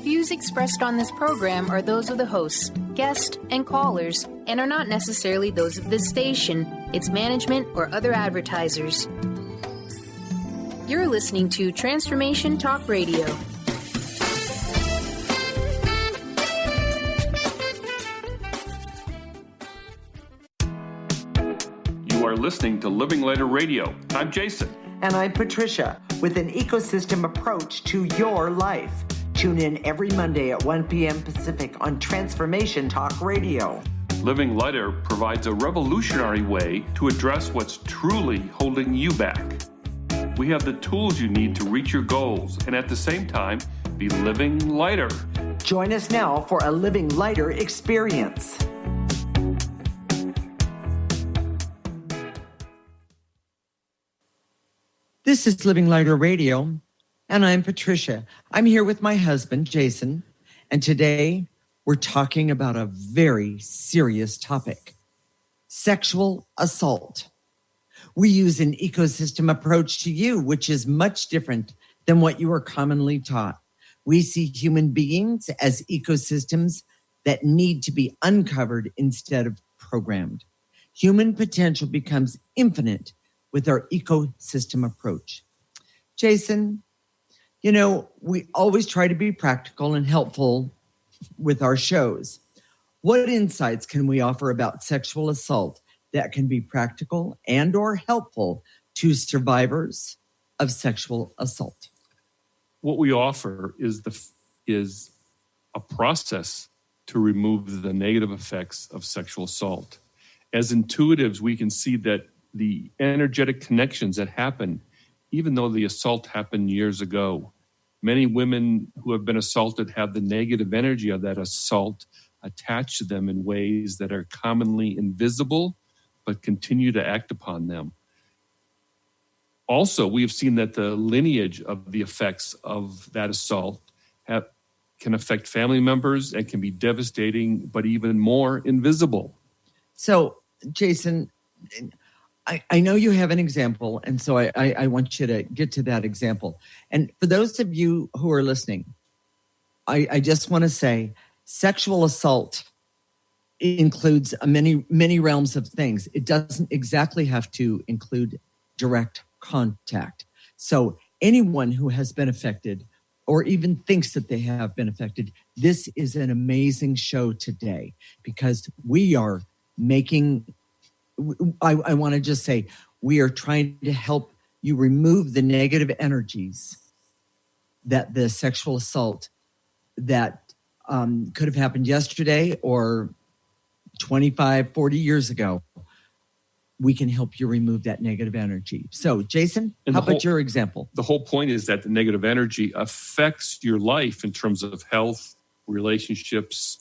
Views expressed on this program are those of the hosts, guests, and callers, and are not necessarily those of this station, its management, or other advertisers. You're listening to Transformation Talk Radio. You are listening to Living Lighter Radio. I'm Jason. And I'm Patricia, with an ecosystem approach to your life. Tune in every Monday at 1 p.m. Pacific on Transformation Talk Radio. Living Lighter provides a revolutionary way to address what's truly holding you back. We have the tools you need to reach your goals and at the same time be living lighter. Join us now for a Living Lighter experience. This is Living Lighter Radio, and I'm Patricia. I'm here with my husband, Jason, and today we're talking about a very serious topic, sexual assault. We use an ecosystem approach to you, which is much different than what you are commonly taught. We see human beings as ecosystems that need to be uncovered instead of programmed. Human potential becomes infinite with our ecosystem approach. Jason, you know, we always try to be practical and helpful with our shows. What insights can we offer about sexual assault that can be practical and or helpful to survivors of sexual assault? What we offer is a process to remove the negative effects of sexual assault. As intuitives, we can see that the energetic connections that happen, even though the assault happened years ago. Many women who have been assaulted have the negative energy of that assault attached to them in ways that are commonly invisible, but continue to act upon them. Also, we have seen that the lineage of the effects of that assault can affect family members and can be devastating, but even more invisible. So, Jason, I know you have an example, and so I want you to get to that example. And for those of you who are listening, I just want to say sexual assault includes many realms of things. It doesn't exactly have to include direct contact. So anyone who has been affected or even thinks that they have been affected, this is an amazing show today because we are making... I want to just say we are trying to help you remove the negative energies that the sexual assault that could have happened yesterday or 25, 40 years ago. We can help you remove that negative energy. So, Jason, how about your example? The whole point is that the negative energy affects your life in terms of health, relationships,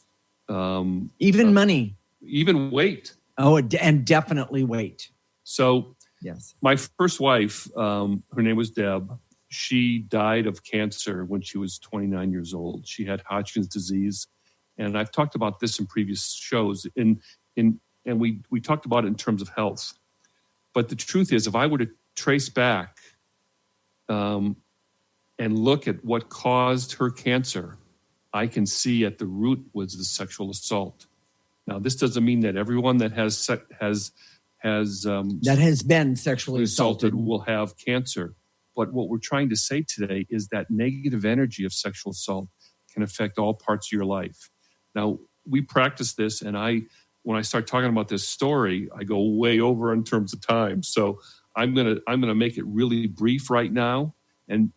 even money, even weight. Oh, and definitely weight. So, yes, my first wife, her name was Deb. She died of cancer when she was 29 years old. She had Hodgkin's disease, and I've talked about this in previous shows. And we talked about it in terms of health. But the truth is, if I were to trace back and look at what caused her cancer, I can see at the root was the sexual assault. Now, this doesn't mean that everyone that has been sexually assaulted will have cancer. But what we're trying to say today is that negative energy of sexual assault can affect all parts of your life. Now, we practice this, and when I start talking about this story, I go way over in terms of time. So I'm gonna make it really brief right now, and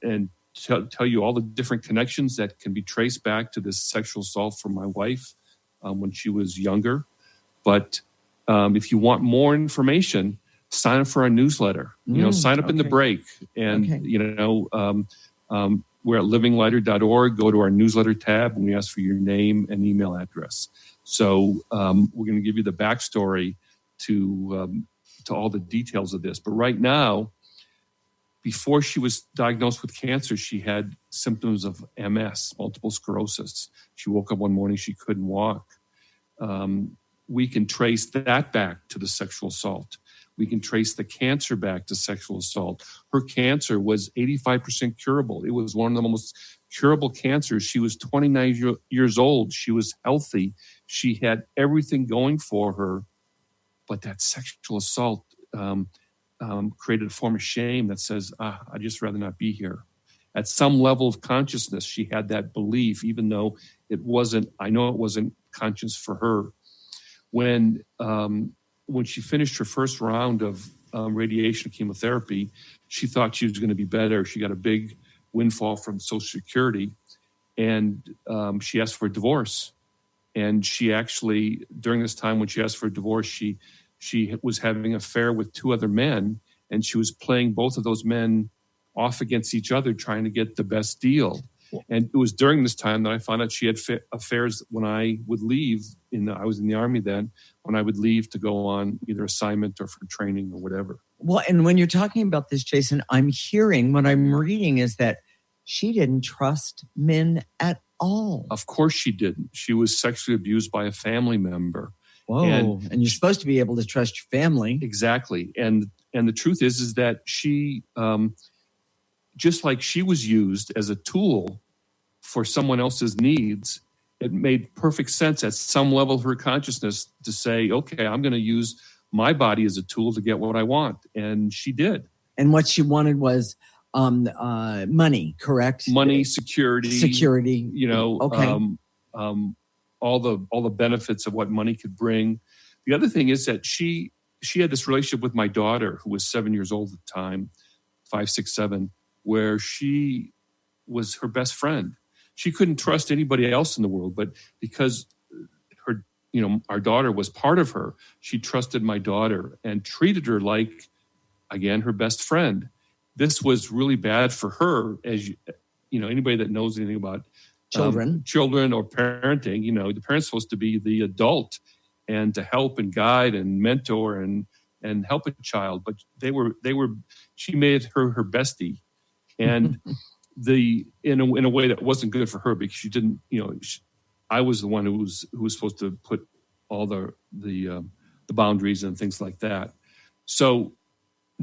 tell you all the different connections that can be traced back to this sexual assault from my wife. When she was younger. But if you want more information, sign up for our newsletter. Sign up in the break. And, we're at livinglighter.org. Go to our newsletter tab, and we ask for your name and email address. So we're going to give you the backstory to all the details of this. But right now, before she was diagnosed with cancer, she had symptoms of MS, multiple sclerosis. She woke up one morning, she couldn't walk. We can trace that back to the sexual assault. We can trace the cancer back to sexual assault. Her cancer was 85% curable. It was one of the most curable cancers. She was 29 years old. She was healthy. She had everything going for her. But that sexual assault created a form of shame that says, I'd just rather not be here. At some level of consciousness, she had that belief, even though I know it wasn't conscious for her. When she finished her first round of radiation chemotherapy, she thought she was going to be better. She got a big windfall from Social Security, and she asked for a divorce. And she actually, during this time when she asked for a divorce, she was having an affair with two other men, and she was playing both of those men off against each other, trying to get the best deal. And it was during this time that I found out she had affairs when I would leave. I was in the Army then, when I would leave to go on either assignment or for training or whatever. Well, and when you're talking about this, Jason, I'm hearing, what I'm reading is that she didn't trust men at all. Of course she didn't. She was sexually abused by a family member. Whoa, and you're supposed to be able to trust your family. Exactly. And the truth is that she, just like she was used as a tool for someone else's needs, it made perfect sense at some level of her consciousness to say, okay, I'm going to use my body as a tool to get what I want. And she did. And what she wanted was money, correct? Money, security, Okay. All the benefits of what money could bring. The other thing is that she had this relationship with my daughter, who was 7 years old at the time, 5, 6, 7, where she was her best friend. She couldn't trust anybody else in the world, but because our daughter was part of her, she trusted my daughter and treated her like, again, her best friend. This was really bad for her, as anybody that knows anything about children or parenting, the parent's supposed to be the adult and to help and guide and mentor and help a child, but she made her bestie, and in a way that wasn't good for her, because she didn't, I was the one who was supposed to put all the boundaries and things like that. So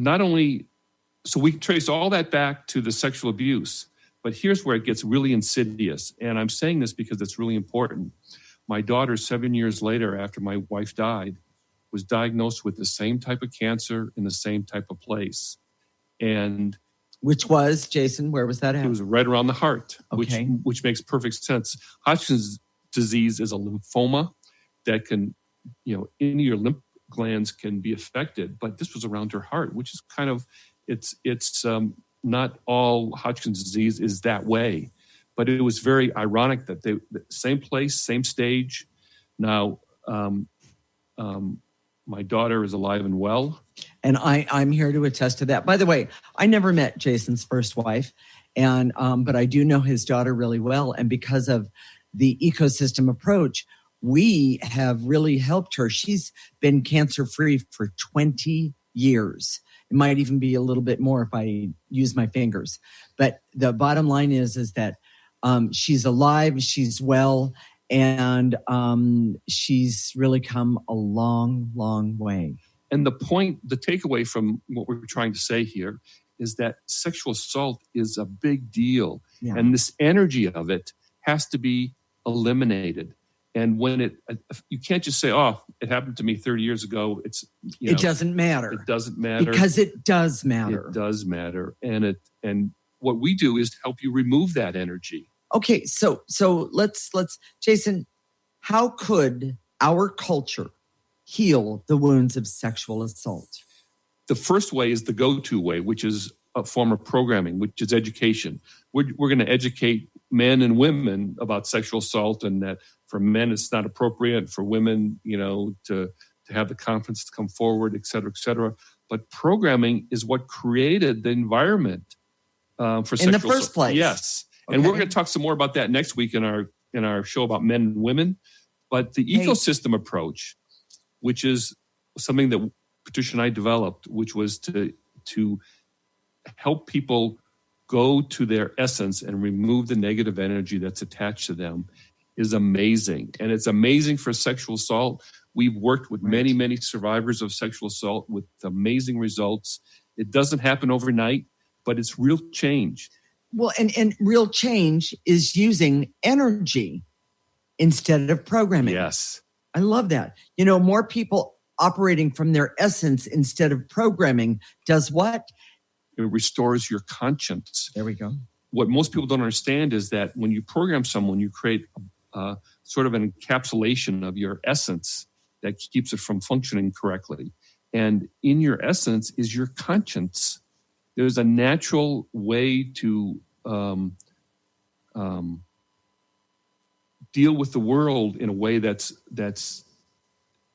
we can trace all that back to the sexual abuse, but here's where it gets really insidious. And I'm saying this because it's really important. My daughter, 7 years later, after my wife died, was diagnosed with the same type of cancer in the same type of place. And which was, Jason, where was that at? It was right around the heart, okay. which makes perfect sense. Hodgkin's disease is a lymphoma that can, any of your lymph glands can be affected, but this was around her heart, which is kind of, it's not all Hodgkin's disease is that way, but it was very ironic that the same place, same stage. Now, my daughter is alive and well. And I'm here to attest to that. By the way, I never met Jason's first wife, and but I do know his daughter really well. And because of the ecosystem approach, we have really helped her. She's been cancer-free for 20 years. It might even be a little bit more if I use my fingers. But the bottom line is that she's alive, she's well, and she's really come a long, long way. And the takeaway from what we're trying to say here is that sexual assault is a big deal. Yeah. And this energy of it has to be eliminated. And when you can't just say, oh, it happened to me 30 years ago. It doesn't matter. It doesn't matter. Because it does matter. It does matter. And what we do is help you remove that energy. Okay. So let's Jason, how could our culture heal the wounds of sexual assault? The first way is the go-to way, which is a form of programming, which is education. We're going to educate men and women about sexual assault, and that for men it's not appropriate, for women, to have the confidence to come forward, et cetera, et cetera. But programming is what created the environment for sexual in the first place. Yes, okay. And we're going to talk some more about that next week in our show about men and women. But the ecosystem approach, which is something that Patricia and I developed, which was to help people go to their essence and remove the negative energy that's attached to them, is amazing. And it's amazing for sexual assault. We've worked with many, many survivors of sexual assault with amazing results. It doesn't happen overnight, but it's real change. Well, and real change is using energy instead of programming. Yes. I love that. More people operating from their essence instead of programming does what? It restores your conscience. There we go. What most people don't understand is that when you program someone, you create sort of an encapsulation of your essence that keeps it from functioning correctly. And in your essence is your conscience. There's a natural way to deal with the world in a way that's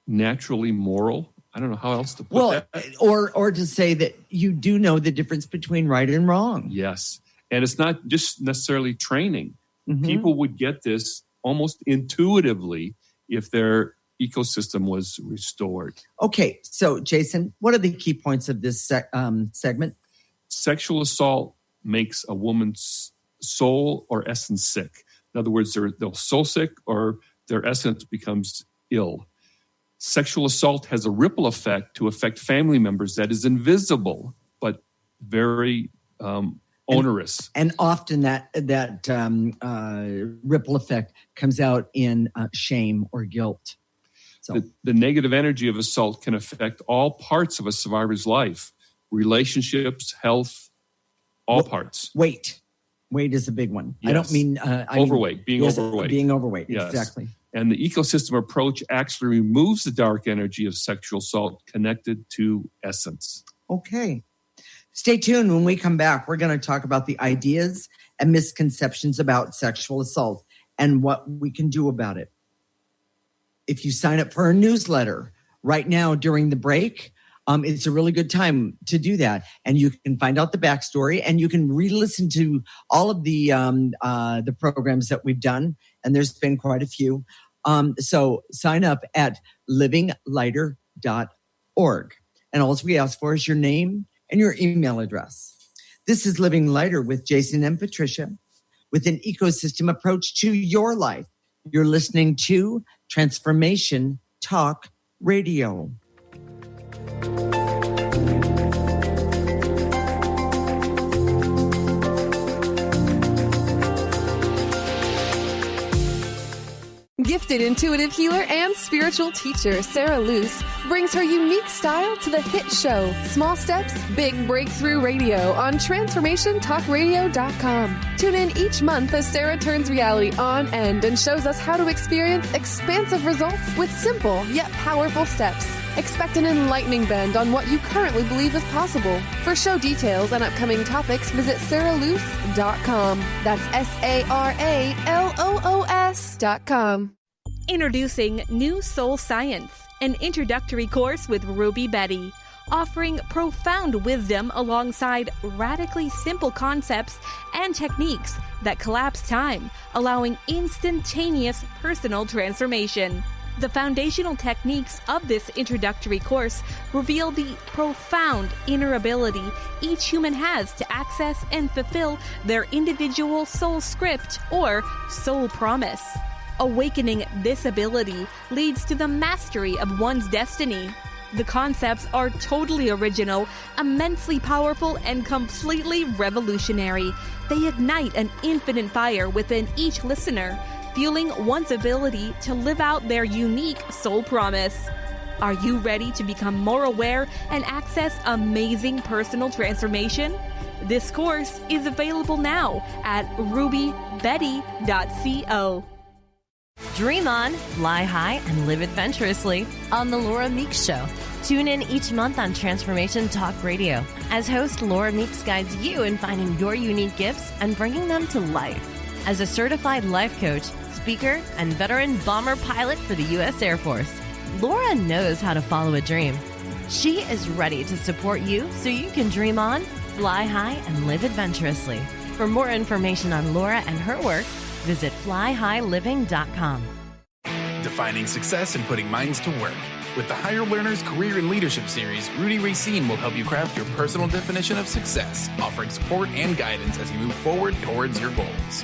naturally moral. I don't know how else to put that. Or to say that you do know the difference between right and wrong. Yes. And it's not just necessarily training. Mm-hmm. People would get this almost intuitively if their ecosystem was restored. Okay. So, Jason, what are the key points of this segment? Sexual assault makes a woman's soul or essence sick. In other words, they're soul sick or their essence becomes ill. Sexual assault has a ripple effect to affect family members that is invisible, but very onerous. And often that ripple effect comes out in shame or guilt. So the negative energy of assault can affect all parts of a survivor's life, relationships, health, all parts. Weight is a big one. Yes. I don't mean overweight, being overweight. Being overweight, yes. Exactly. And the ecosystem approach actually removes the dark energy of sexual assault connected to essence. Okay. Stay tuned. When we come back, we're going to talk about the ideas and misconceptions about sexual assault and what we can do about it. If you sign up for our newsletter right now during the break, it's a really good time to do that. And you can find out the backstory and you can re-listen to all of the programs that we've done. And there's been quite a few. So sign up at livinglighter.org. And all we ask for is your name and your email address. This is Living Lighter with Jason and Patricia with an ecosystem approach to your life. You're listening to Transformation Talk Radio. Gifted intuitive healer and spiritual teacher Sarah Luce brings her unique style to the hit show Small Steps, Big Breakthrough Radio on TransformationTalkRadio.com. Tune in each month as Sarah turns reality on end and shows us how to experience expansive results with simple yet powerful steps. Expect an enlightening bend on what you currently believe is possible. For show details and upcoming topics, visit sarahluce.com. That's SARALOOS.com. Introducing New Soul Science, an introductory course with Ruby Betty, offering profound wisdom alongside radically simple concepts and techniques that collapse time, allowing instantaneous personal transformation. The foundational techniques of this introductory course reveal the profound inner ability each human has to access and fulfill their individual soul script or soul promise. Awakening this ability leads to the mastery of one's destiny. The concepts are totally original, immensely powerful, and completely revolutionary. They ignite an infinite fire within each listener, fueling one's ability to live out their unique soul promise. Are you ready to become more aware and access amazing personal transformation? This course is available now at rubybetty.co. Dream on, fly high, and live adventurously on The Laura Meeks Show. Tune in each month on Transformation Talk Radio as host Laura Meeks guides you in finding your unique gifts and bringing them to life. As a certified life coach, speaker, and veteran bomber pilot for the U.S. Air Force, Laura knows how to follow a dream. She is ready to support you so you can dream on, fly high, and live adventurously. For more information on Laura and her work, visit flyhighliving.com. Defining success and putting minds to work. With the Higher Learners Career and Leadership Series, Rudy Racine will help you craft your personal definition of success, offering support and guidance as you move forward towards your goals.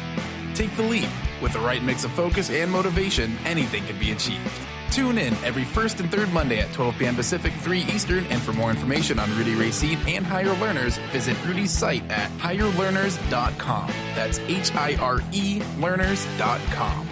Take the leap. With the right mix of focus and motivation, anything can be achieved. Tune in every first and third Monday at 12 p.m. Pacific, 3 Eastern, and for more information on Rudy Racine and Higher Learners, visit Rudy's site at higherlearners.com. That's HIRE learners.com.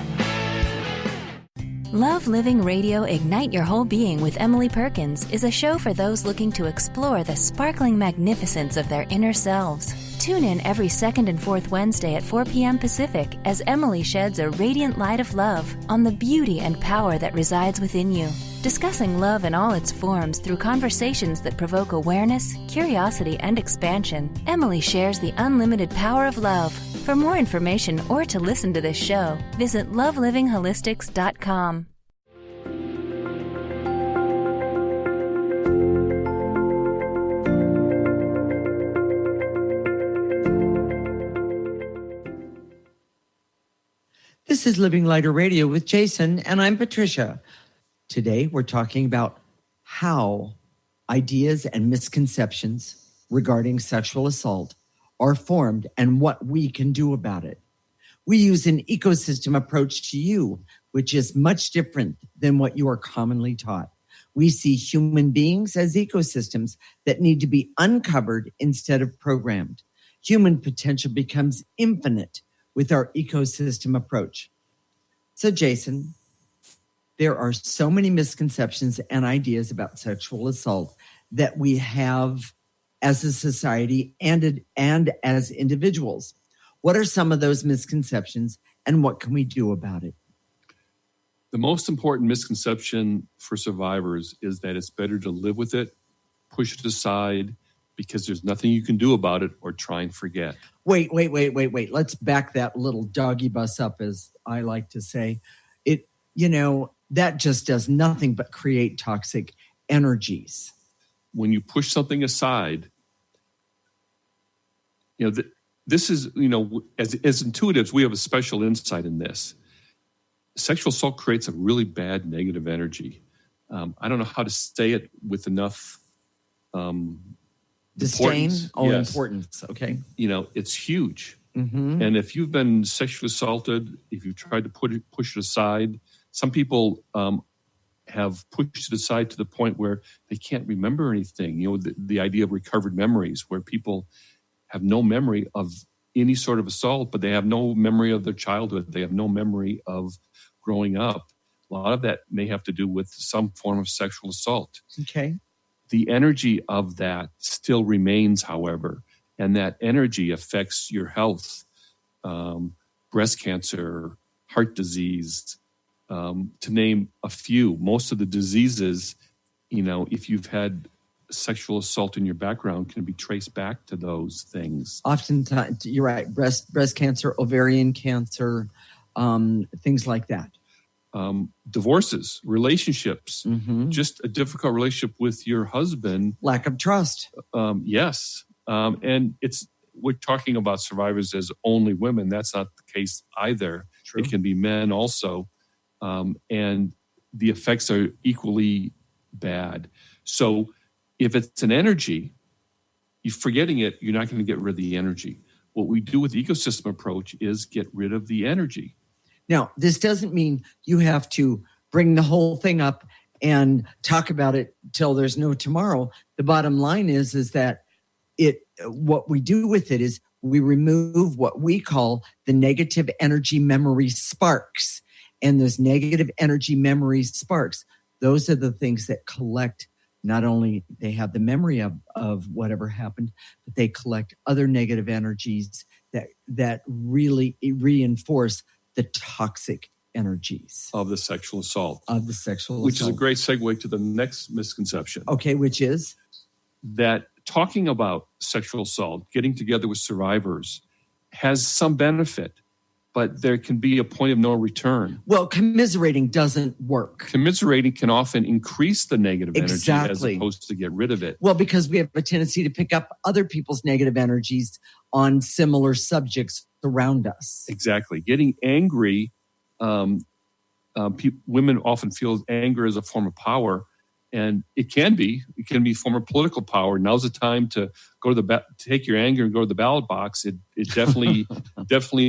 Love Living Radio Ignite Your Whole Being with Emily Perkins is a show for those looking to explore the sparkling magnificence of their inner selves. Tune in every second and fourth Wednesday at 4 p.m. Pacific as Emily sheds a radiant light of love on the beauty and power that resides within you. Discussing love in all its forms through conversations that provoke awareness, curiosity, and expansion, Emily shares the unlimited power of love. For more information or to listen to this show, visit lovelivingHolistics.com. This is Living Lighter Radio with Jason, and I'm Patricia. Today, we're talking about how ideas and misconceptions regarding sexual assault are formed and what we can do about it. We use an ecosystem approach to you, which is much different than what you are commonly taught. We see human beings as ecosystems that need to be uncovered instead of programmed. Human potential becomes infinite with our ecosystem approach. So, Jason, there are so many misconceptions and ideas about sexual assault that we have as a society and as individuals. What are some of those misconceptions and what can we do about it? The most important misconception for survivors is that it's better to live with it, push it aside, because there's nothing you can do about it, or try and forget. Wait. Let's back that little doggy bus up, as I like to say. That just does nothing but create toxic energies. When you push something aside, this is, as intuitives, we have a special insight in this. Sexual assault creates a really bad negative energy. I don't know how to say it with enough disdain. Importance. Yes. Importance. Okay. It's huge. Mm-hmm. And if you've been sexually assaulted, if you've tried to push it aside, some people have pushed it aside to the point where they can't remember anything. The idea of recovered memories, where people have no memory of any sort of assault, but they have no memory of their childhood. They have no memory of growing up. A lot of that may have to do with some form of sexual assault. Okay. The energy of that still remains, however, and that energy affects your health, breast cancer, heart disease, to name a few. Most of the diseases, if you've had sexual assault in your background, can be traced back to those things. Oftentimes, you're right, breast cancer, ovarian cancer, things like that. Divorces, relationships, just a difficult relationship with your husband. Lack of trust. Yes. And we're talking about survivors as only women. That's not the case either. True. It can be men also. And the effects are equally bad. So if it's an energy, you're forgetting it, you're not going to get rid of the energy. What we do with the ecosystem approach is get rid of the energy. Now, this doesn't mean you have to bring the whole thing up and talk about it till there's no tomorrow. The bottom line is that what we do with it is we remove what we call the negative energy memory sparks. And those negative energy memory sparks, those are the things that collect. Not only they have the memory of whatever happened, but they collect other negative energies that really reinforce the toxic energies of the sexual assault. Which is a great segue to the next misconception. Okay, which is? That talking about sexual assault, getting together with survivors, has some benefit, but there can be a point of no return. Well, commiserating doesn't work. Commiserating can often increase the negative energy as opposed to get rid of it. Well, because we have a tendency to pick up other people's negative energies on similar subjects around us. Exactly. Getting angry, women often feel anger as a form of power. And it can be a form of political power. Now's the time to go to take your anger and go to the ballot box. It definitely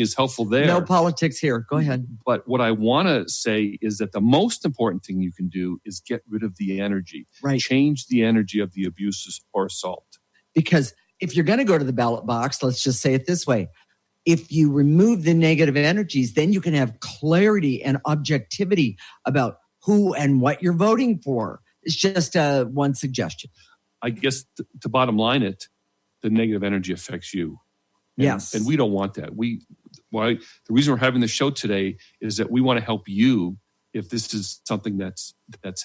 is helpful there. No politics here. Go ahead. But what I want to say is that the most important thing you can do is get rid of the energy. Right. Change the energy of the abuse or assault. Because if you're going to go to the ballot box, let's just say it this way. If you remove the negative energies, then you can have clarity and objectivity about who and what you're voting for. It's just one suggestion. I guess to bottom line it, the negative energy affects you. Yes. And we don't want that. The reason we're having the show today is that we want to help you if this is something that's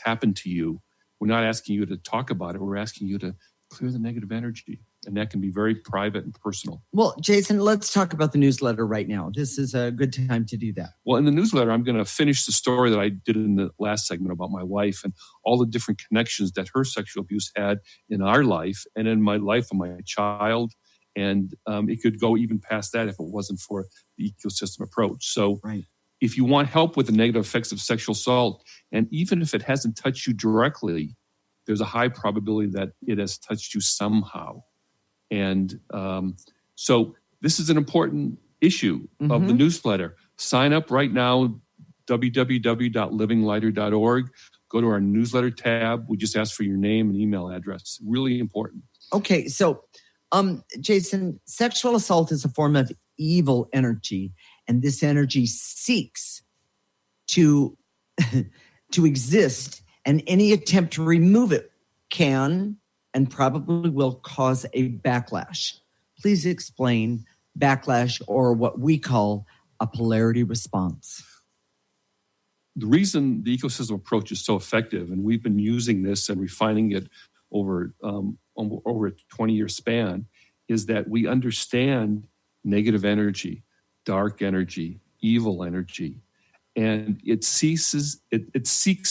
happened to you. We're not asking you to talk about it. We're asking you to clear the negative energy. And that can be very private and personal. Well, Jason, let's talk about the newsletter right now. This is a good time to do that. Well, in the newsletter, I'm going to finish the story that I did in the last segment about my wife and all the different connections that her sexual abuse had in our life and in my life of my child. And it could go even past that if it wasn't for the ecosystem approach. So if you want help with the negative effects of sexual assault, and even if it hasn't touched you directly, there's a high probability that it has touched you somehow. And so this is an important issue of the newsletter. Sign up right now, www.livinglighter.org. Go to our newsletter tab. We just ask for your name and email address. Really important. Okay, so Jason, sexual assault is a form of evil energy, and this energy seeks to exist, and any attempt to remove it can and probably will cause a backlash. Please explain backlash, or what we call a polarity response. The reason the ecosystem approach is so effective, and we've been using this and refining it over a 20-year span, is that we understand negative energy, dark energy, evil energy, and it seeks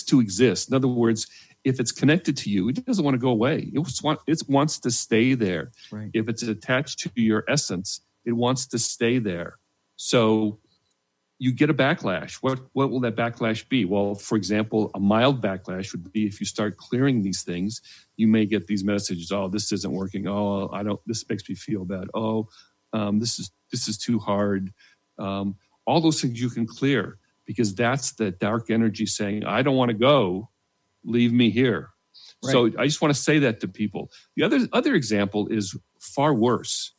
to exist. In other words, if it's connected to you, it doesn't want to go away. It wants to stay there. Right. If it's attached to your essence, it wants to stay there. So you get a backlash. What will that backlash be? Well, for example, a mild backlash would be if you start clearing these things, you may get these messages, oh, this isn't working. Oh, this makes me feel bad. Oh, this is too hard. All those things you can clear, because that's the dark energy saying, I don't want to go. Leave me here. Right. So I just want to say that to people. The other example is far worse.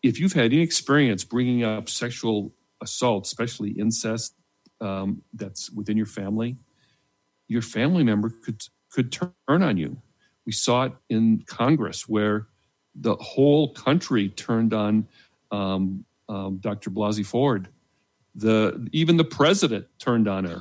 If you've had any experience bringing up sexual assault, especially incest, that's within your family member could turn on you. We saw it in Congress where the whole country turned on Dr. Blasey Ford. Even the president turned on her.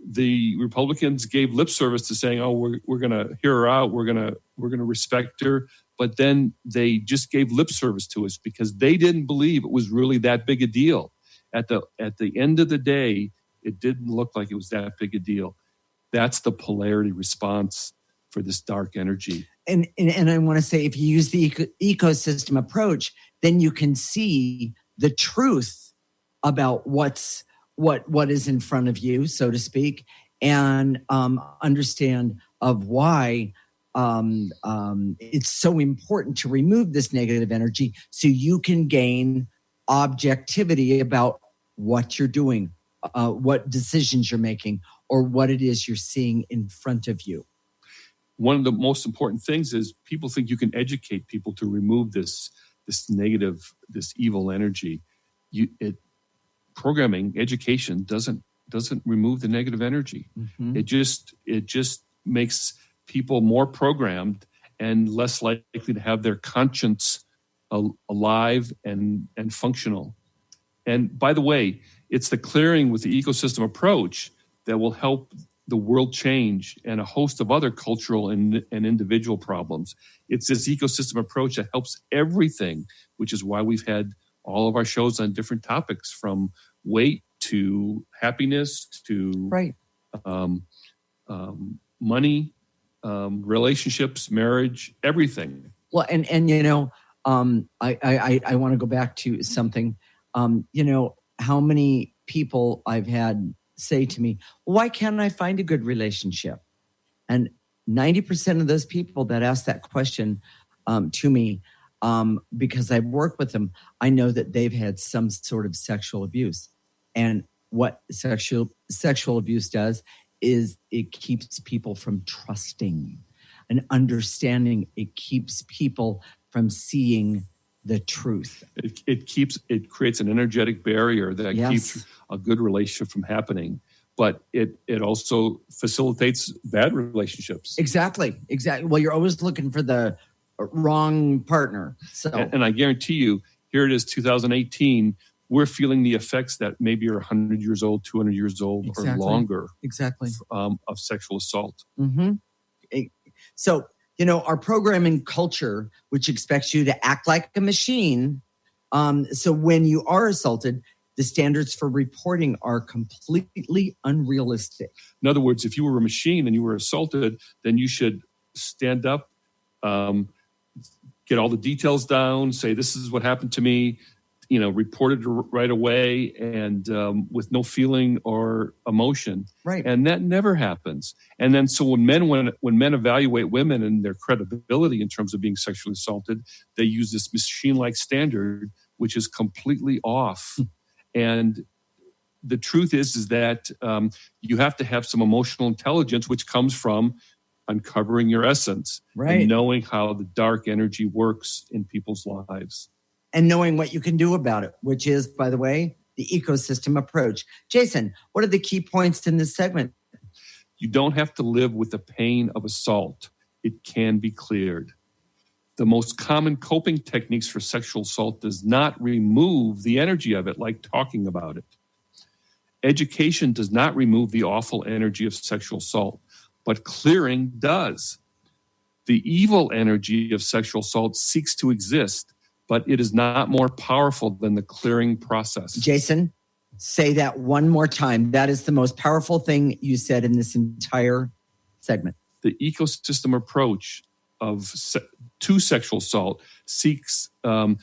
The Republicans gave lip service to saying, "Oh, we're going to hear her out. We're going to respect her." But then they just gave lip service to us because they didn't believe it was really that big a deal. At the end of the day, it didn't look like it was that big a deal. That's the polarity response for this dark energy. And I want to say, if you use the ecosystem approach, then you can see the truth about what is in front of you, so to speak, and understand of why it's so important to remove this negative energy so you can gain objectivity about what you're doing, what decisions you're making, or what it is you're seeing in front of you. One of the most important things is people think you can educate people to remove this negative, this evil energy. Programming, education doesn't remove the negative energy. Mm-hmm. It just makes people more programmed and less likely to have their conscience alive and functional. And by the way, it's the clearing with the ecosystem approach that will help the world change and a host of other cultural and individual problems. It's this ecosystem approach that helps everything, which is why we've had all of our shows on different topics, from weight to happiness to money, relationships, marriage, everything. Well, and I want to go back to something. How many people I've had say to me, why can't I find a good relationship? And 90% of those people that ask that question to me, because I work with them, I know that they've had some sort of sexual abuse. And what sexual abuse does is it keeps people from trusting and understanding. It keeps people from seeing the truth. It creates an energetic barrier that keeps a good relationship from happening, but it also facilitates bad relationships. Exactly. Well, you're always looking for the wrong partner. So, and I guarantee you, here it is, 2018. We're feeling the effects that maybe are 100 years old, 200 years old, or longer. Exactly. Of sexual assault. Mm-hmm. So, our programming culture, which expects you to act like a machine. So when you are assaulted, the standards for reporting are completely unrealistic. In other words, if you were a machine and you were assaulted, then you should stand up, get all the details down, say, this is what happened to me, report it right away, and with no feeling or emotion. Right. And that never happens. And then so when men evaluate women and their credibility in terms of being sexually assaulted, they use this machine-like standard, which is completely off. And the truth is that you have to have some emotional intelligence, which comes from uncovering your essence, right, and knowing how the dark energy works in people's lives. And knowing what you can do about it, which is, by the way, the ecosystem approach. Jason, what are the key points in this segment? You don't have to live with the pain of assault. It can be cleared. The most common coping techniques for sexual assault does not remove the energy of it, like talking about it. Education does not remove the awful energy of sexual assault, but clearing does. The evil energy of sexual assault seeks to exist, but it is not more powerful than the clearing process. Jason, say that one more time. That is the most powerful thing you said in this entire segment. The ecosystem approach to sexual assault seeks, the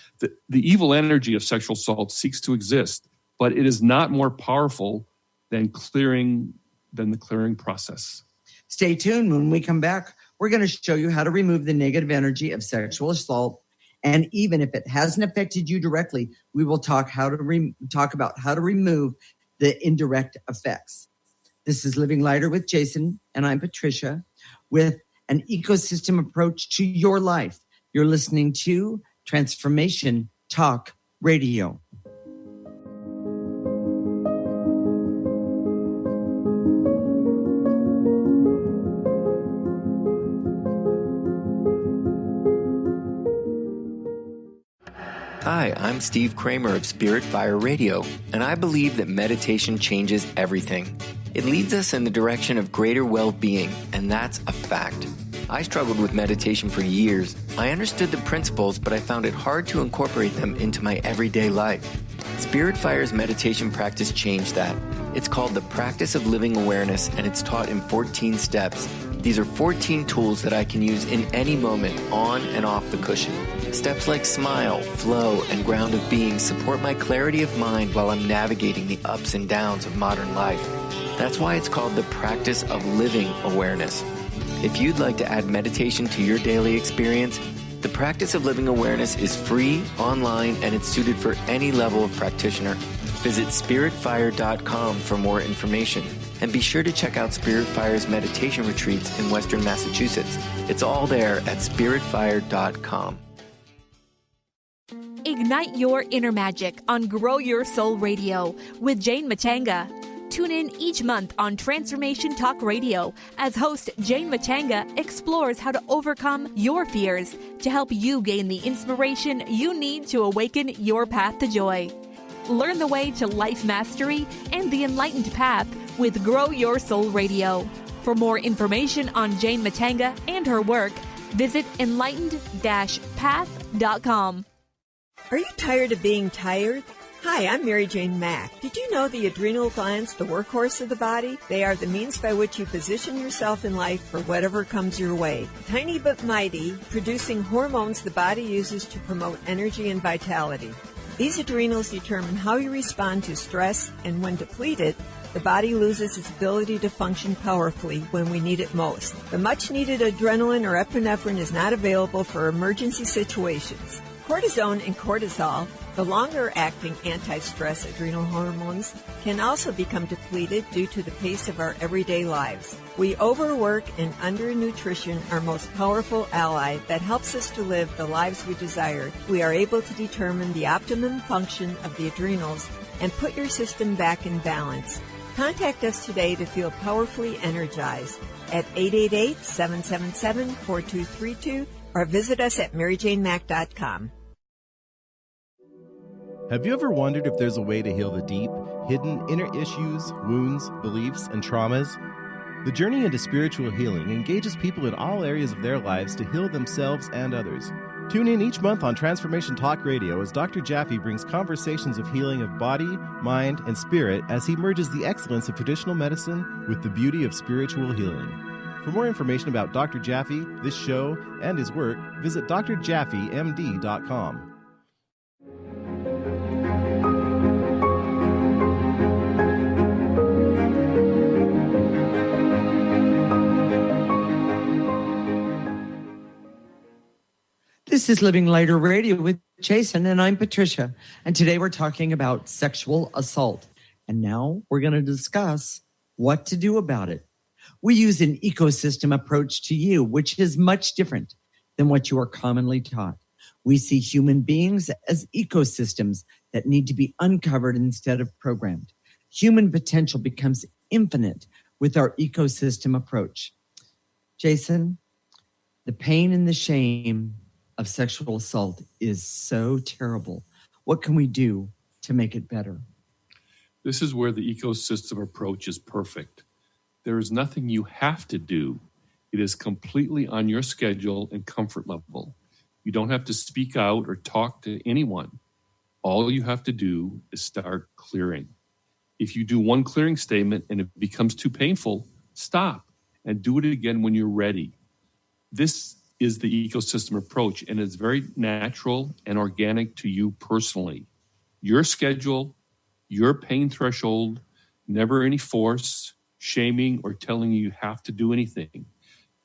evil energy of sexual assault seeks to exist, but it is not more powerful than the clearing process. Stay tuned. When we come back, we're going to show you how to remove the negative energy of sexual assault. And even if it hasn't affected you directly, we will talk about how to remove the indirect effects. This is Living Lighter with Jason, and I'm Patricia, with an ecosystem approach to your life. You're listening to Transformation Talk Radio. Hi, I'm Steve Kramer of Spirit Fire Radio, and I believe that meditation changes everything. It leads us in the direction of greater well-being, and that's a fact. I struggled with meditation for years. I understood the principles, but I found it hard to incorporate them into my everyday life. Spirit Fire's meditation practice changed that. It's called the Practice of Living Awareness, and it's taught in 14 steps. These are 14 tools that I can use in any moment, on and off the cushion. Steps like smile, flow, and ground of being support my clarity of mind while I'm navigating the ups and downs of modern life. That's why it's called the Practice of Living Awareness. If you'd like to add meditation to your daily experience, the Practice of Living Awareness is free, online, and it's suited for any level of practitioner. Visit spiritfire.com for more information. And be sure to check out Spirit Fire's meditation retreats in Western Massachusetts. It's all there at spiritfire.com. Ignite your inner magic on Grow Your Soul Radio with Jane Matanga. Tune in each month on Transformation Talk Radio as host Jane Matanga explores how to overcome your fears to help you gain the inspiration you need to awaken your path to joy. Learn the way to life mastery and the enlightened path with Grow Your Soul Radio. For more information on Jane Matanga and her work, visit enlightened-path.com. Are you tired of being tired? Hi, I'm Mary Jane Mack. Did you know the adrenal glands, the workhorse of the body? They are the means by which you position yourself in life for whatever comes your way. Tiny but mighty, producing hormones the body uses to promote energy and vitality. These adrenals determine how you respond to stress, and when depleted, the body loses its ability to function powerfully when we need it most. The much-needed adrenaline or epinephrine is not available for emergency situations. Cortisone and cortisol, the longer-acting anti-stress adrenal hormones, can also become depleted due to the pace of our everyday lives. We overwork and undernutrition our most powerful ally that helps us to live the lives we desire. We are able to determine the optimum function of the adrenals and put your system back in balance. Contact us today to feel powerfully energized at 888-777-4232 or visit us at maryjanemack.com. Have you ever wondered if there's a way to heal the deep, hidden inner issues, wounds, beliefs, and traumas? The journey into spiritual healing engages people in all areas of their lives to heal themselves and others. Tune in each month on Transformation Talk Radio as Dr. Jaffe brings conversations of healing of body, mind, and spirit as he merges the excellence of traditional medicine with the beauty of spiritual healing. For more information about Dr. Jaffe, this show, and his work, visit drjaffemd.com. This is Living Lighter Radio with Jason, and I'm Patricia. And today we're talking about sexual assault. And now we're going to discuss what to do about it. We use an ecosystem approach to you, which is much different than what you are commonly taught. We see human beings as ecosystems that need to be uncovered instead of programmed. Human potential becomes infinite with our ecosystem approach. Jason, the pain and the shame of sexual assault is so terrible. What can we do to make it better? This is where the ecosystem approach is perfect. There is nothing you have to do. It is completely on your schedule and comfort level. You don't have to speak out or talk to anyone. All you have to do is start clearing. If you do one clearing statement and it becomes too painful, stop and do it again when you're ready. This is the ecosystem approach, and it's very natural and organic to you personally. Your schedule, your pain threshold, never any force, shaming, or telling you have to do anything.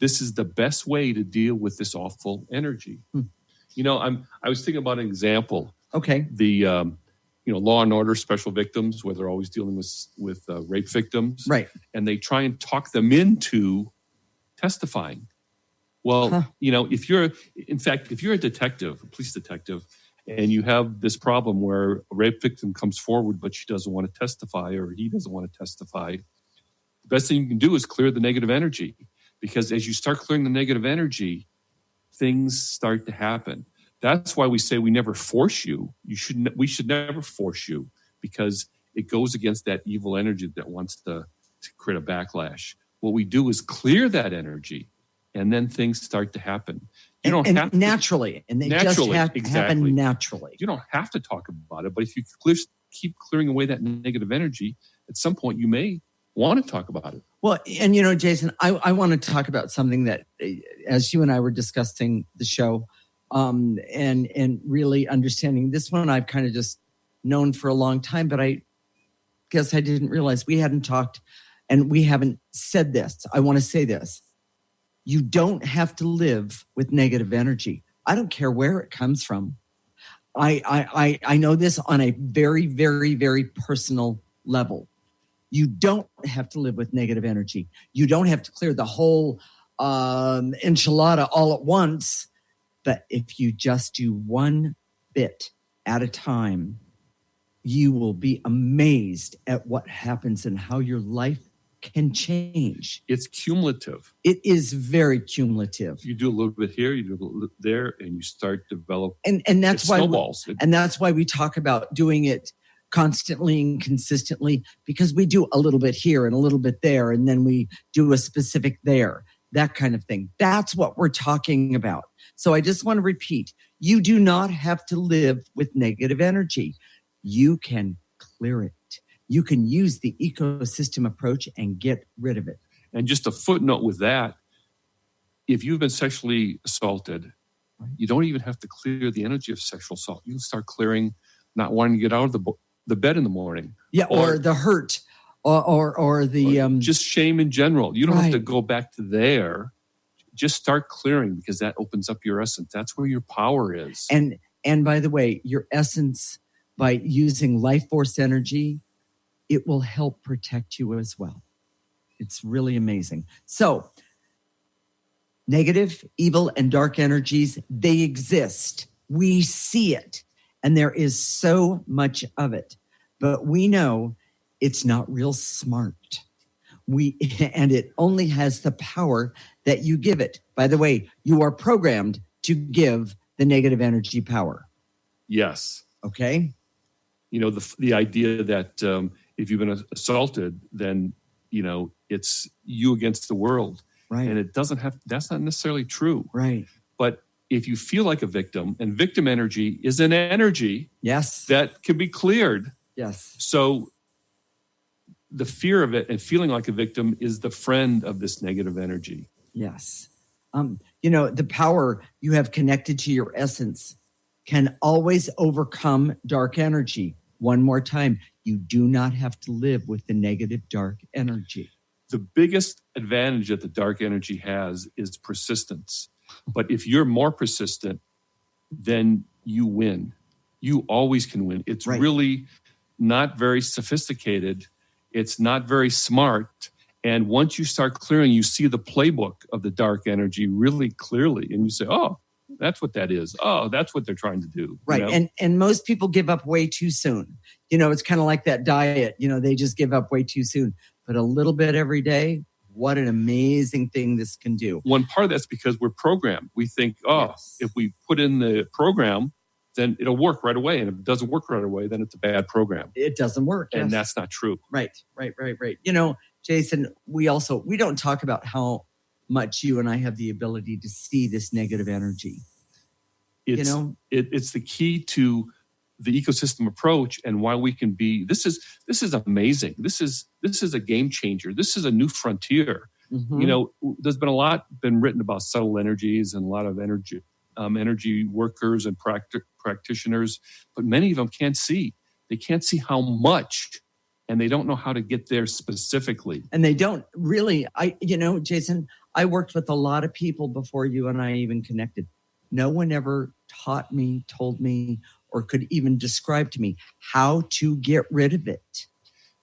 This is the best way to deal with this awful energy. You know, I was thinking about an example. Okay. The Law and Order special victims, where they're always dealing with rape victims, right? And they try and talk them into testifying. Well, if you're a detective, a police detective, and you have this problem where a rape victim comes forward, but she doesn't want to testify or he doesn't want to testify, the best thing you can do is clear the negative energy. Because as you start clearing the negative energy, things start to happen. That's why we say we never force you. We should never force you, because it goes against that evil energy that wants to create a backlash. What we do is clear that energy. And then things start to happen. You don't have to, naturally, and they just happen naturally. You don't have to talk about it, but if you keep clearing away that negative energy, at some point you may want to talk about it. Well, and Jason, I want to talk about something that, as you and I were discussing the show, and really understanding this one, I've kind of just known for a long time, but I guess I didn't realize we hadn't talked, and we haven't said this. I want to say this. You don't have to live with negative energy. I don't care where it comes from. I know this on a very, very, very personal level. You don't have to live with negative energy. You don't have to clear the whole enchilada all at once. But if you just do one bit at a time, you will be amazed at what happens and how your life can change. It's cumulative. It is very cumulative. You do a little bit here, you do a little bit there, and you start to develop. And that's why snowballs. And that's why we talk about doing it constantly and consistently, because we do a little bit here and a little bit there, and then we do a specific there, that kind of thing. That's what we're talking about. So I just want to repeat, you do not have to live with negative energy. You can clear it. You can use the ecosystem approach and get rid of it. And just a footnote with that, if you've been sexually assaulted, you don't even have to clear the energy of sexual assault. You can start clearing not wanting to get out of the bed in the morning. Yeah, or the hurt, or the... just shame in general. You don't have to Right. go back to there. Just start clearing, because that opens up your essence. That's where your power is. And by the way, your essence, by using life force energy, it will help protect you as well. It's really amazing. So, negative, evil, and dark energies, they exist. We see it. And there is so much of it. But we know it's not real smart. And it only has the power that you give it. By the way, you are programmed to give the negative energy power. Yes. Okay. You know, the idea that if you've been assaulted, then, you know, it's you against the world. Right. And that's not necessarily true. Right. But if you feel like a victim, and victim energy is an energy, yes, that can be cleared. Yes. So the fear of it and feeling like a victim is the friend of this negative energy. Yes. You know, the power you have connected to your essence can always overcome dark energy. One more time, you do not have to live with the negative dark energy. The biggest advantage that the dark energy has is persistence. But if you're more persistent, then you win. You always can win. It's really not very sophisticated. It's not very smart. And once you start clearing, you see the playbook of the dark energy really clearly. And you say, oh, that's what that is. Oh, that's what they're trying to do. Right. You know? And most people give up way too soon. You know, it's kind of like that diet. You know, they just give up way too soon. But a little bit every day, what an amazing thing this can do. One part of that's because we're programmed. We think, if we put in the program, then it'll work right away. And if it doesn't work right away, then it's a bad program. It doesn't work. And that's not true. Right. You know, Jason, we don't talk about how much you and I have the ability to see this negative energy. It's the key to the ecosystem approach, and why we can be. This is amazing. This is a game changer. This is a new frontier. Mm-hmm. You know, there's been a lot written about subtle energies and a lot of energy workers and practitioners, but many of them can't see. They can't see how much, and they don't know how to get there specifically. And they don't really. Jason, I worked with a lot of people before you and I even connected. No one ever taught me, told me, or could even describe to me how to get rid of it.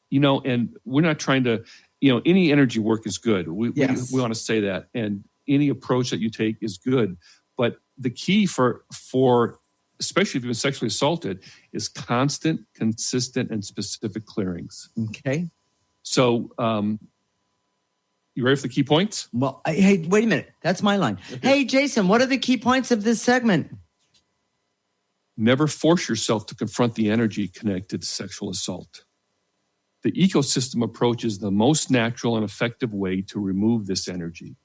You know, and we're not trying to, any energy work is good. We want to say that. And any approach that you take is good. But the key for especially if you've been sexually assaulted, is constant, consistent, and specific clearings. Okay. So, you ready for the key points? Well, hey, wait a minute. That's my line. Hey, Jason, what are the key points of this segment? Never force yourself to confront the energy connected to sexual assault. The ecosystem approach is the most natural and effective way to remove this energy.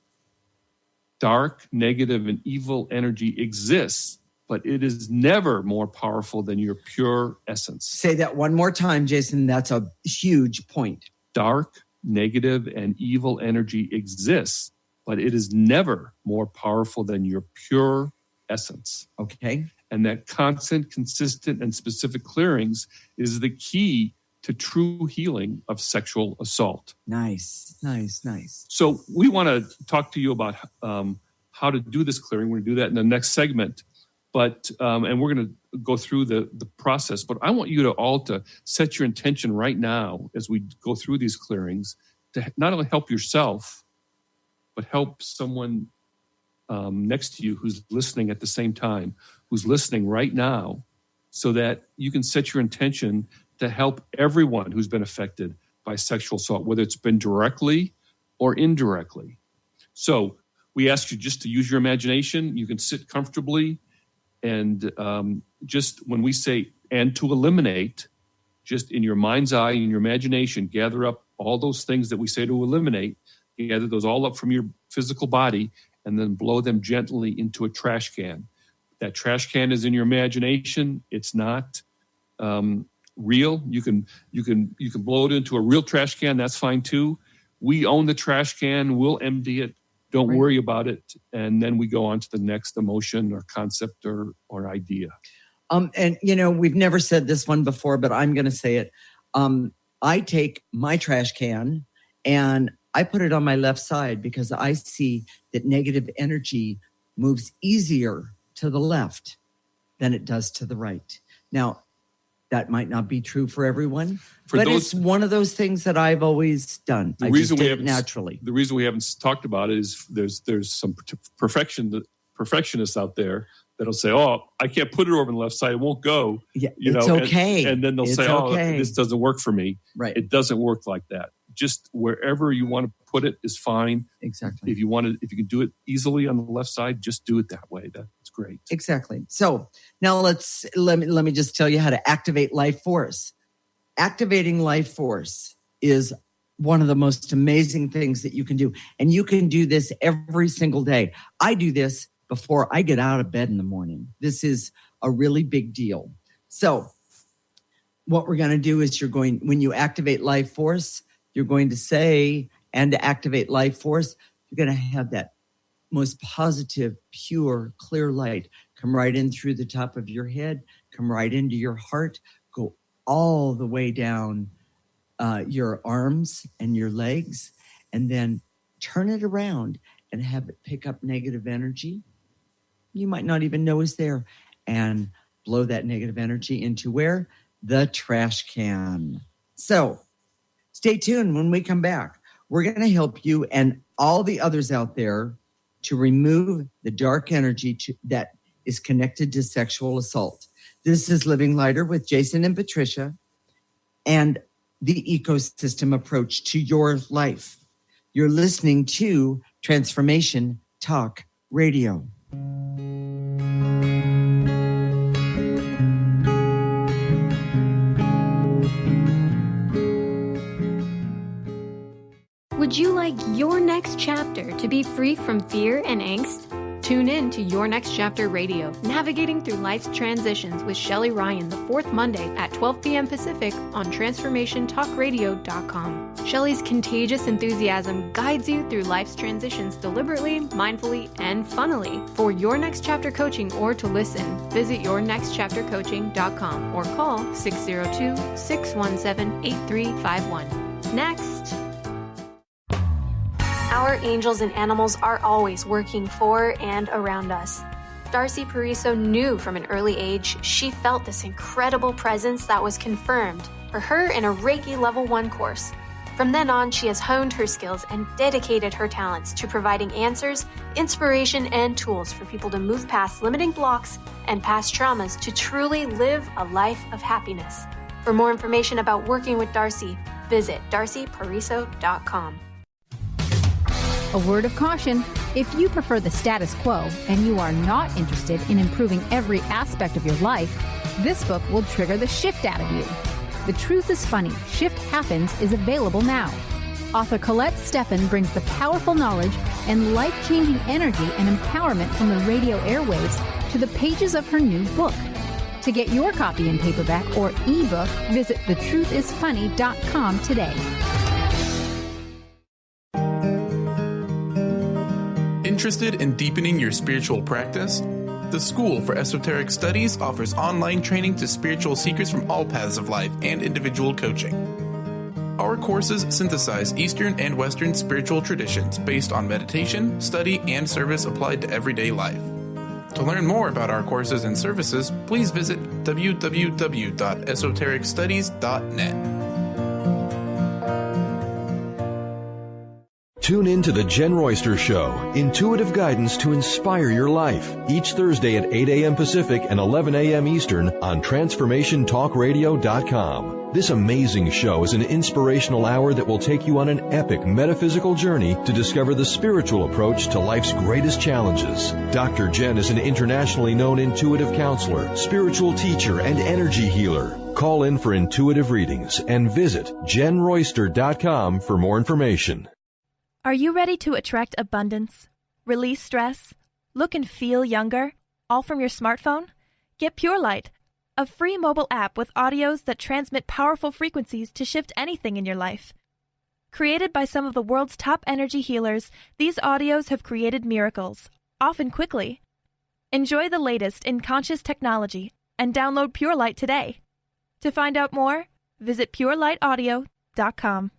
Dark, negative, and evil energy exists, but it is never more powerful than your pure essence. Say that one more time, Jason. That's a huge point. Dark, negative, and evil energy exists, but it is never more powerful than your pure essence. Okay. And that constant, consistent, and specific clearings is the key to true healing of sexual assault. Nice. So we want to talk to you about how to do this clearing. We're going to do that in the next segment. But and we're going to go through the process. But I want you to all to set your intention right now as we go through these clearings to not only help yourself, but help someone next to you who's listening at the same time, who's listening right now, so that you can set your intention to help everyone who's been affected by sexual assault, whether it's been directly or indirectly. So we ask you just to use your imagination. You can sit comfortably, and just when we say, and to eliminate, just in your mind's eye, in your imagination, gather up all those things that we say to eliminate, gather those all up from your physical body, and then blow them gently into a trash can. That trash can is in your imagination. It's not real. You can blow it into a real trash can. That's fine too. We own the trash can. We'll empty it. Don't worry about it. And then we go on to the next emotion or concept or idea. And, we've never said this one before, but I'm going to say it. I take my trash can and I put it on my left side because I see that negative energy moves easier to the left than it does to the right. Now, that might not be true for everyone, but it's one of those things that I've always done. I just did it naturally. The reason we haven't talked about it is there's some perfectionists out there that'll say, "Oh, I can't put it over on the left side; it won't go." Yeah, it's okay. And then they'll say, "Oh, this doesn't work for me." Right? It doesn't work like that. Just wherever you want to put it is fine. Exactly. If you can do it easily on the left side, just do it that way. That's great. Exactly. So now let me just tell you how to activate life force. Activating life force is one of the most amazing things that you can do. And you can do this every single day. I do this before I get out of bed in the morning. This is a really big deal. So what we're going to do is when you activate life force, you're going to say, and to activate life force, you're going to have that most positive, pure, clear light come right in through the top of your head, come right into your heart, go all the way down your arms and your legs, and then turn it around and have it pick up negative energy. You might not even know is there, and blow that negative energy into where? The trash can. So stay tuned. When we come back, we're going to help you and all the others out there to remove the dark energy that is connected to sexual assault. This is Living Lighter with Jason and Patricia, and the ecosystem approach to your life. You're listening to Transformation Talk Radio. Would you like your next chapter to be free from fear and angst? Tune in to Your Next Chapter Radio, navigating through life's transitions with Shelley Ryan the fourth Monday at 12 p.m. Pacific on TransformationTalkRadio.com. Shelley's contagious enthusiasm guides you through life's transitions deliberately, mindfully, and funnily. For Your Next Chapter coaching or to listen, visit YourNextChapterCoaching.com or call 602-617-8351. Next. Our angels and animals are always working for and around us. Darcy Pariso knew from an early age she felt this incredible presence that was confirmed for her in a Reiki Level 1 course. From then on, she has honed her skills and dedicated her talents to providing answers, inspiration, and tools for people to move past limiting blocks and past traumas to truly live a life of happiness. For more information about working with Darcy, visit darcypariso.com. A word of caution, if you prefer the status quo and you are not interested in improving every aspect of your life, this book will trigger the shift out of you. The Truth is Funny, Shift Happens is available now. Author Colette Steffen brings the powerful knowledge and life-changing energy and empowerment from the radio airwaves to the pages of her new book. To get your copy in paperback or ebook, visit thetruthисfunny.com today. Interested in deepening your spiritual practice? The School for Esoteric Studies offers online training to spiritual seekers from all paths of life and individual coaching. Our courses synthesize Eastern and Western spiritual traditions based on meditation, study, and service applied to everyday life. To learn more about our courses and services, please visit www.esotericstudies.net. Tune in to The Jen Royster Show, intuitive guidance to inspire your life, each Thursday at 8 a.m. Pacific and 11 a.m. Eastern on TransformationTalkRadio.com. This amazing show is an inspirational hour that will take you on an epic metaphysical journey to discover the spiritual approach to life's greatest challenges. Dr. Jen is an internationally known intuitive counselor, spiritual teacher, and energy healer. Call in for intuitive readings and visit JenRoyster.com for more information. Are you ready to attract abundance, release stress, look and feel younger, all from your smartphone? Get Pure Light, a free mobile app with audios that transmit powerful frequencies to shift anything in your life. Created by some of the world's top energy healers, these audios have created miracles, often quickly. Enjoy the latest in conscious technology, and download Pure Light today. To find out more, visit purelightaudio.com.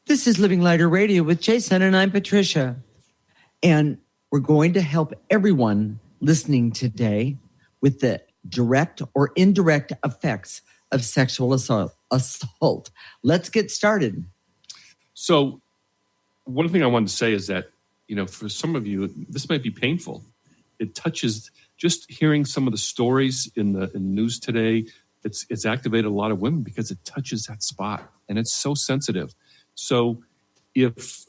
This is Living Lighter Radio with Jason, and I'm Patricia. And we're going to help everyone listening today with the direct or indirect effects of sexual assault. Let's get started. So one thing I wanted to say is that, for some of you, this might be painful. It touches, just hearing some of the stories in the news today, it's activated a lot of women because it touches that spot, and it's so sensitive. So if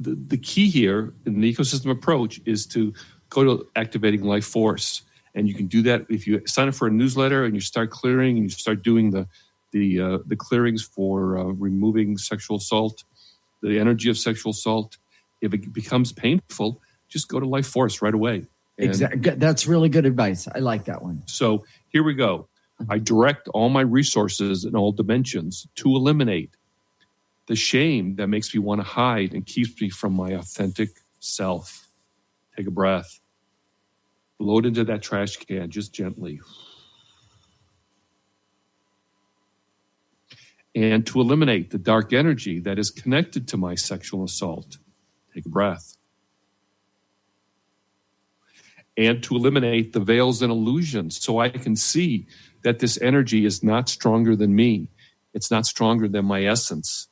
the key here in the ecosystem approach is to go to activating life force, and you can do that if you sign up for a newsletter and you start clearing and you start doing the clearings for removing sexual assault, the energy of sexual assault. If it becomes painful, just go to life force right away. Exactly. That's really good advice. I like that one. So here we go. I direct all my resources in all dimensions to eliminate the shame that makes me want to hide and keeps me from my authentic self. Take a breath. Blow it into that trash can just gently. And to eliminate the dark energy that is connected to my sexual assault. Take a breath. And to eliminate the veils and illusions so I can see that this energy is not stronger than me. It's not stronger than my essence.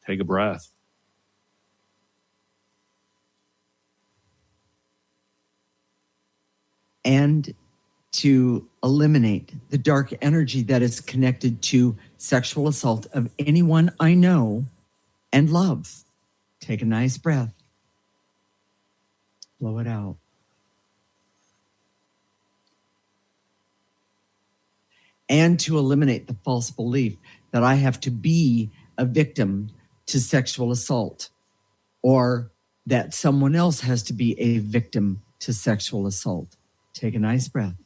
Take a breath. And to eliminate the dark energy that is connected to sexual assault of anyone I know and love. Take a nice breath. Blow it out. And to eliminate the false belief that I have to be a victim to sexual assault, or that someone else has to be a victim to sexual assault. Take a nice breath.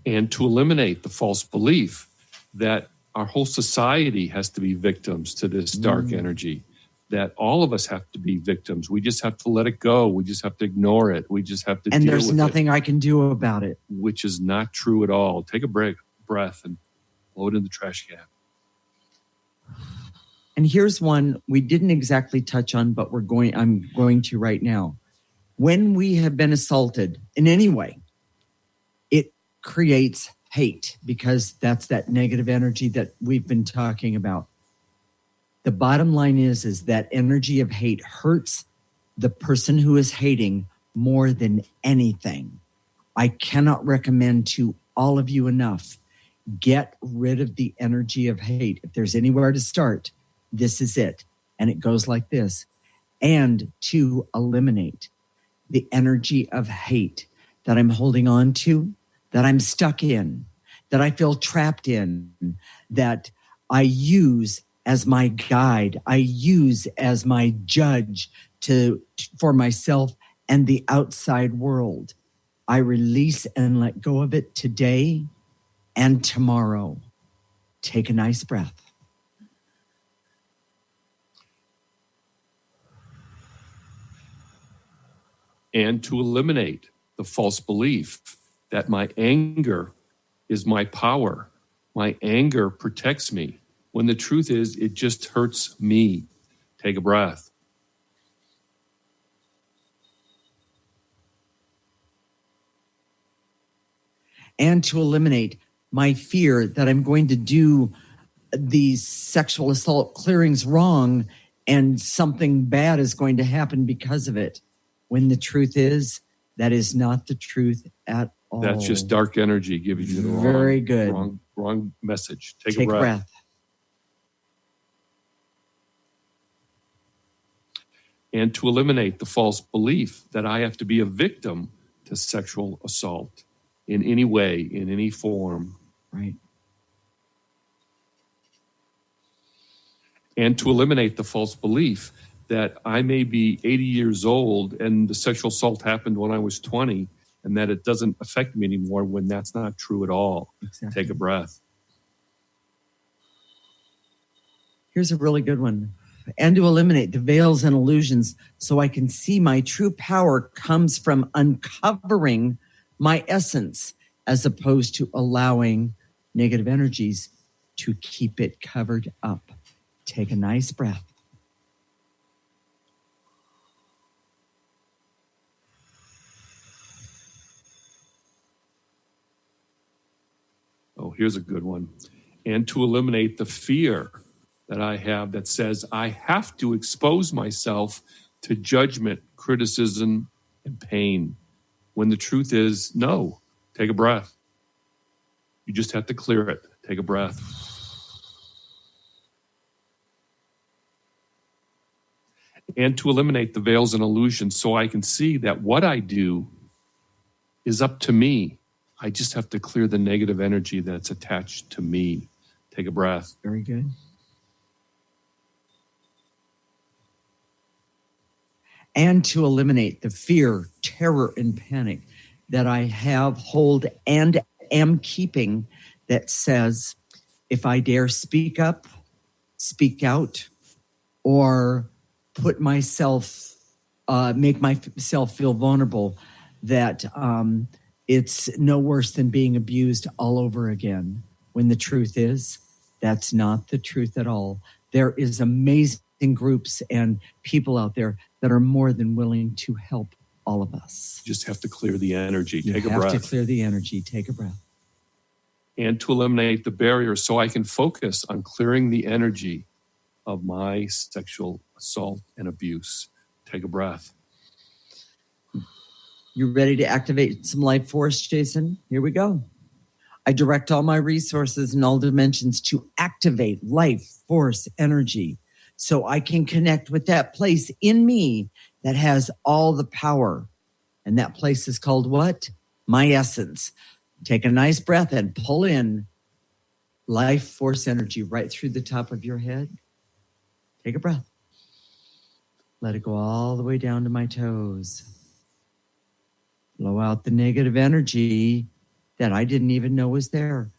And to eliminate the false belief that our whole society has to be victims to this dark energy, that all of us have to be victims. We just have to let it go. We just have to ignore it. We just have to deal with it. And there's nothing I can do about it. Which is not true at all. Take a breath and blow it in the trash can. And here's one we didn't exactly touch on, but I'm going to right now. When we have been assaulted in any way, it creates hate, because that's that negative energy that we've been talking about. The bottom line is that energy of hate hurts the person who is hating more than anything. I cannot recommend to all of you enough, get rid of the energy of hate. If there's anywhere to start, this is it. And it goes like this. And to eliminate the energy of hate that I'm holding on to, that I'm stuck in, that I feel trapped in, that I use as my guide, I use as my judge for myself and the outside world. I release and let go of it today and tomorrow. Take a nice breath. And to eliminate the false belief that my anger is my power. My anger protects me, when the truth is it just hurts me. Take a breath. And to eliminate my fear that I'm going to do these sexual assault clearings wrong and something bad is going to happen because of it. When the truth is, that is not the truth at all. That's just dark energy giving you the Very good. wrong message. Take a breath. breath. And to eliminate the false belief that I have to be a victim to sexual assault in any way, in any form. Right. And to eliminate the false belief that I may be 80 years old and the sexual assault happened when I was 20, and that it doesn't affect me anymore when that's not true at all. Exactly. Take a breath. Here's a really good one. And to eliminate the veils and illusions so I can see my true power comes from uncovering my essence as opposed to allowing negative energies to keep it covered up. Take a nice breath. Oh, here's a good one. And to eliminate the fear that I have that says I have to expose myself to judgment, criticism, and pain. When the truth is, no. Take a breath. You just have to clear it. Take a breath. And to eliminate the veils and illusions so I can see that what I do is up to me. I just have to clear the negative energy that's attached to me. Take a breath. Very good. And to eliminate the fear, terror, and panic that I have, hold, and am keeping that says, if I dare speak up, speak out, or put myself, make myself feel vulnerable, that it's no worse than being abused all over again. When the truth is, that's not the truth at all. There is amazing groups and people out there that are more than willing to help all of us. You just have to clear the energy. Take a breath. You breath. have to clear the energy. Take a breath. And to eliminate the barriers so I can focus on clearing the energy of my sexual assault and abuse. Take a breath. You ready to activate some life force, Jason? Here we go. I direct all my resources in all dimensions to activate life force energy so I can connect with that place in me that has all the power. And that place is called what? My essence. Take a nice breath and pull in life force energy right through the top of your head. Take a breath. Let it go all the way down to my toes. Blow out the negative energy that I didn't even know was there.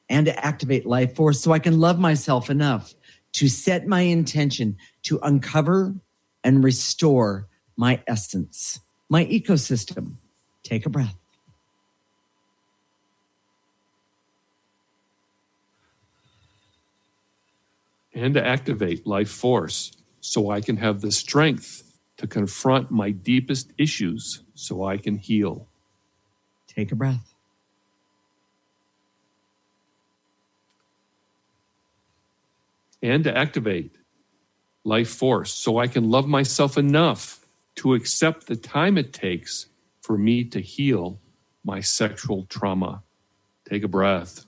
And to activate life force so I can love myself enough to set my intention to uncover and restore my essence, my ecosystem. Take a breath. And to activate life force so I can have the strength to confront my deepest issues so I can heal. Take a breath. And to activate life force so I can love myself enough to accept the time it takes for me to heal my sexual trauma. Take a breath.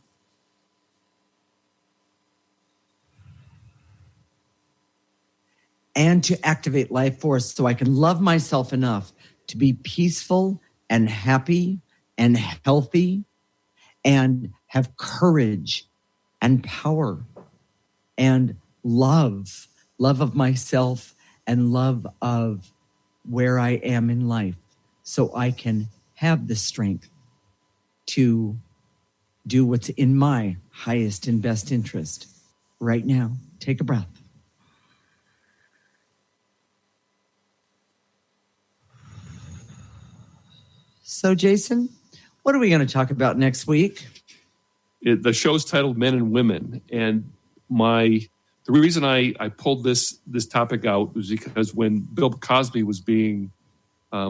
And to activate life force so I can love myself enough to be peaceful and happy and healthy and have courage and power and love of myself and love of where I am in life so I can have the strength to do what's in my highest and best interest right now. Take a breath. So, Jason, what are we going to talk about next week? The show's titled Men and Women. And the reason I pulled this topic out was because when Bill Cosby was being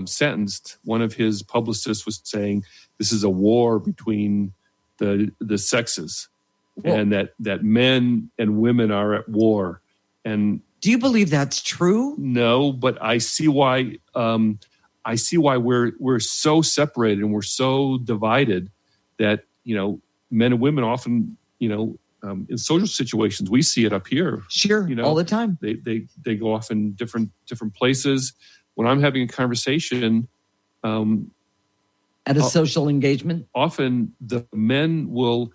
sentenced, one of his publicists was saying this is a war between the sexes. Whoa. And that men and women are at war. And do you believe that's true? No, but I see why. I see why we're so separated and we're so divided that, men and women often, in social situations, we see it up here. Sure, all the time. They go off in different places. When I'm having a conversation, at a social engagement, often the men will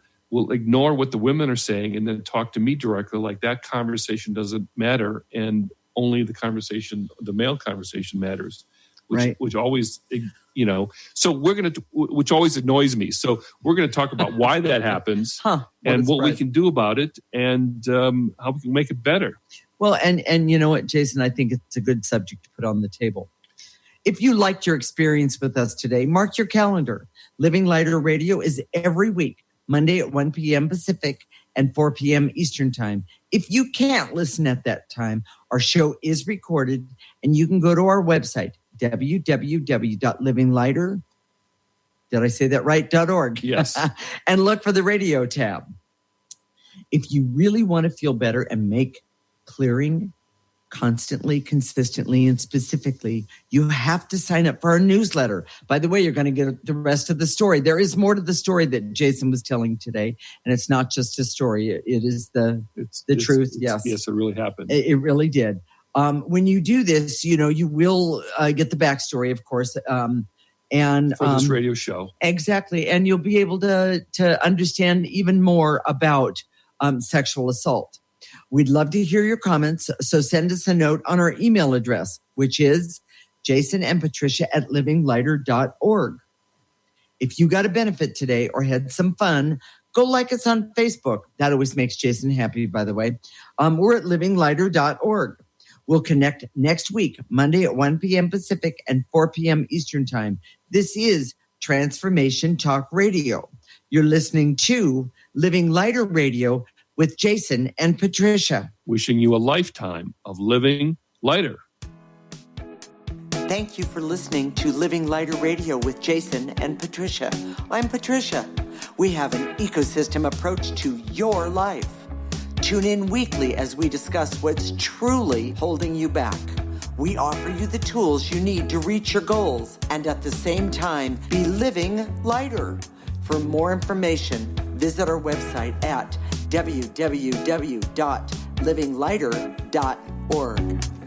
ignore what the women are saying and then talk to me directly, like that conversation doesn't matter, and only the male conversation matters. which always, so we're going to, which always annoys me. So we're going to talk about why that happens and what we can do about it and how we can make it better. Well, and you know what, Jason, I think it's a good subject to put on the table. If you liked your experience with us today, mark your calendar. Living Lighter Radio is every week, Monday at 1 p.m. Pacific and 4 p.m. Eastern Time. If you can't listen at that time, our show is recorded, and you can go to our website, www.livinglighter, did I say that right? .org. Yes. And look for the radio tab. If you really want to feel better and make clearing constantly, consistently, and specifically, you have to sign up for our newsletter. By the way, you're going to get the rest of the story. There is more to the story that Jason was telling today, and it's not just a story. It is the truth. Yes. Yes, it really happened. It really did. When you do this, you will get the backstory, of course, and for this radio show. Exactly. And you'll be able to understand even more about sexual assault. We'd love to hear your comments, so send us a note on our email address, which is jasonandpatricia@livinglighter.org. If you got a benefit today or had some fun, go like us on Facebook. That always makes Jason happy, by the way. We're at livinglighter.org. We'll connect next week, Monday at 1 p.m. Pacific and 4 p.m. Eastern Time. This is Transformation Talk Radio. You're listening to Living Lighter Radio with Jason and Patricia. Wishing you a lifetime of living lighter. Thank you for listening to Living Lighter Radio with Jason and Patricia. I'm Patricia. We have an ecosystem approach to your life. Tune in weekly as we discuss what's truly holding you back. We offer you the tools you need to reach your goals and at the same time be living lighter. For more information, visit our website at www.livinglighter.org.